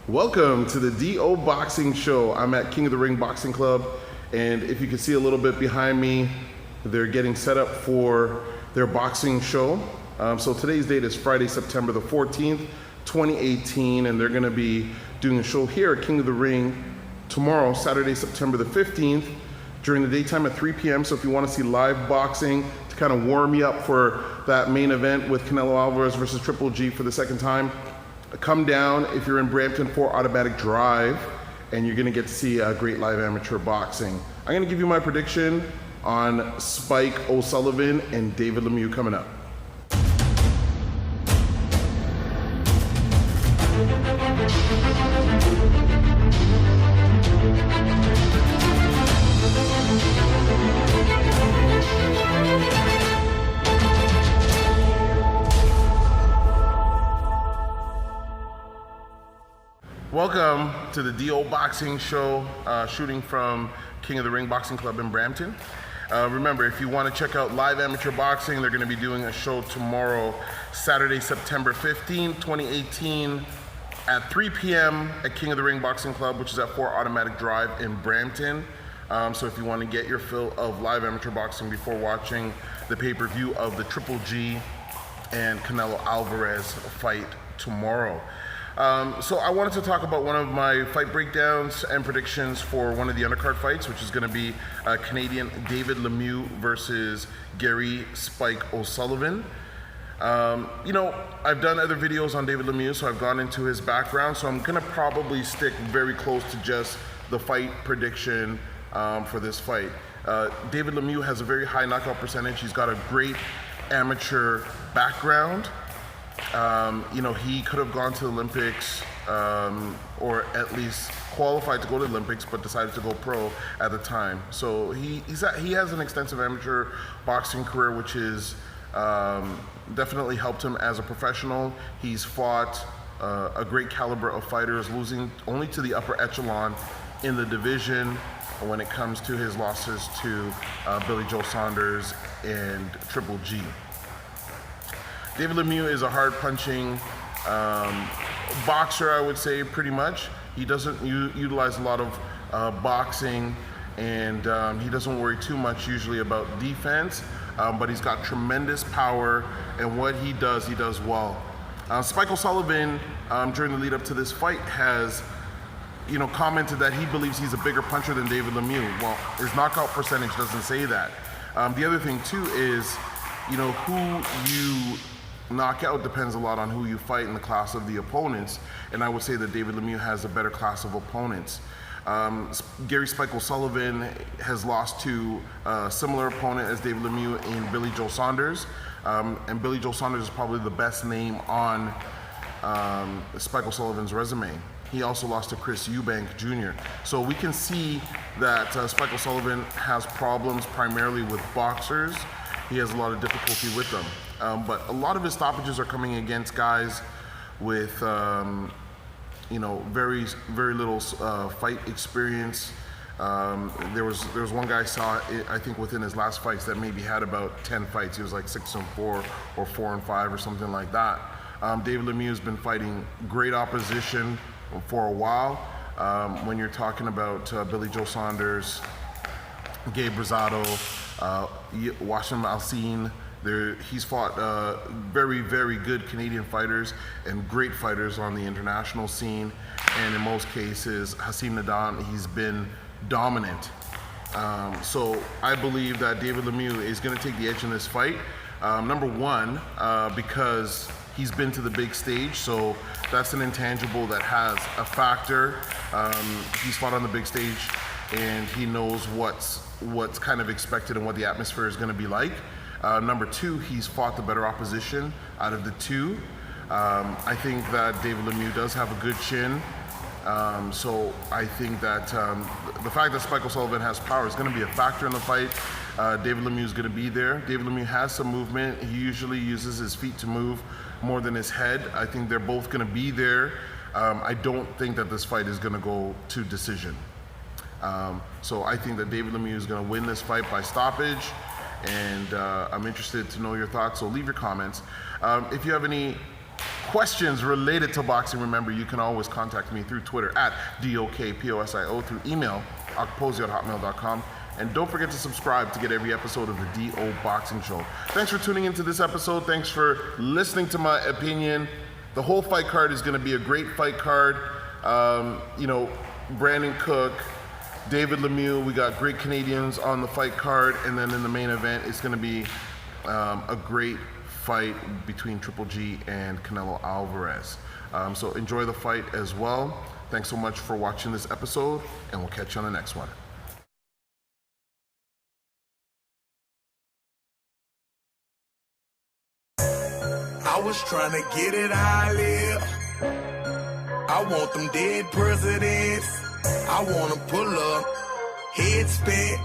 Welcome to the DO Boxing Show. I'm at King of the Ring Boxing Club, and if you can see a little bit behind me, they're getting set up for their boxing show. So today's date is Friday, September the 14th, 2018, and they're gonna be doing a show here at King of the Ring tomorrow, Saturday, September the 15th, during the daytime at 3 p.m. So if you wanna see live boxing to kind of warm you up for that main event with Canelo Alvarez versus Triple G for the second time, come down if you're in Brampton for Automatic Drive, and you're gonna get to see great live amateur boxing. I'm gonna give you my prediction on Spike O'Sullivan and David Lemieux coming up. Welcome to the DO Boxing Show, shooting from King of the Ring Boxing Club in Brampton. Remember, if you want to check out live amateur boxing, they're going to be doing a show tomorrow, Saturday, September 15, 2018, at 3 p.m. at King of the Ring Boxing Club, which is at 4 Automatic Drive in Brampton. So if you want to get your fill of live amateur boxing before watching the pay-per-view of the Triple G and Canelo Alvarez fight tomorrow. So I wanted to talk about one of my fight breakdowns and predictions for one of the undercard fights, which is going to be Canadian David Lemieux versus Gary Spike O'Sullivan. You know, I've done other videos on David Lemieux, so I've gone into his background, so I'm going to probably stick very close to just the fight prediction for this fight. David Lemieux has a very high knockout percentage. He's got a great amateur background. You know, he could have gone to the Olympics, or at least qualified to go to the Olympics, but decided to go pro at the time. So he has an extensive amateur boxing career, which is definitely helped him as a professional. He's fought a great caliber of fighters, losing only to the upper echelon in the division when it comes to his losses to Billy Joe Saunders and Triple G. David Lemieux is a hard-punching boxer, I would say, pretty much. He doesn't utilize a lot of boxing, and he doesn't worry too much usually about defense, but he's got tremendous power, and what he does well. Spike O'Sullivan, during the lead up to this fight, has commented that he believes he's a bigger puncher than David Lemieux. Well, his knockout percentage doesn't say that. The other thing too is, who you knock out depends a lot on who you fight in the class of the opponents, and I would say that David Lemieux has a better class of opponents. Gary Spike O'Sullivan has lost to a similar opponent as David Lemieux in Billy Joe Saunders, and Billy Joe Saunders is probably the best name on Spike O'Sullivan's resume. He also lost to Chris Eubank Jr. So we can see that Spike O'Sullivan has problems primarily with boxers. He has a lot of difficulty with them. But a lot of his stoppages are coming against guys with, very little fight experience. There was one guy I saw, I think within his last fights, that maybe had about 10 fights. He was like 6-4 or 4-5 or something like that. David Lemieux has been fighting great opposition for a while. When you're talking about Billy Joe Saunders, Gabe Rosado, Washington Alcine, he's fought very, very good Canadian fighters and great fighters on the international scene, and in most cases, Hassim Nadan, he's been dominant. So I believe that David Lemieux is going to take the edge in this fight. Number one, because he's been to the big stage, so that's an intangible that has a factor. He's fought on the big stage and he knows what's kind of expected and what the atmosphere is going to be like. Number two, he's fought the better opposition out of the two. I think that David Lemieux does have a good chin. So I think that the fact that Spike O'Sullivan has power is going to be a factor in the fight. David Lemieux is going to be there. David Lemieux has some movement. He usually uses his feet to move more than his head. I think they're both going to be there. I don't think that this fight is going to go to decision. So I think that David Lemieux is going to win this fight by stoppage. And I'm interested to know your thoughts, so leave your comments. If you have any questions related to boxing, remember you can always contact me through Twitter at DOKPOSIO, through email okposio@hotmail.com, and don't forget to subscribe to get every episode of the DO Boxing Show. Thanks for tuning into this episode. Thanks for listening to my opinion. The whole fight card is going to be a great fight card. Brandon Cook, David Lemieux, we got great Canadians on the fight card, and then in the main event, it's going to be a great fight between Triple G and Canelo Alvarez. So enjoy the fight as well. Thanks so much for watching this episode, and we'll catch you on the next one. I was trying to get it how I live. I want them dead presidents. I want to pull up, head spin,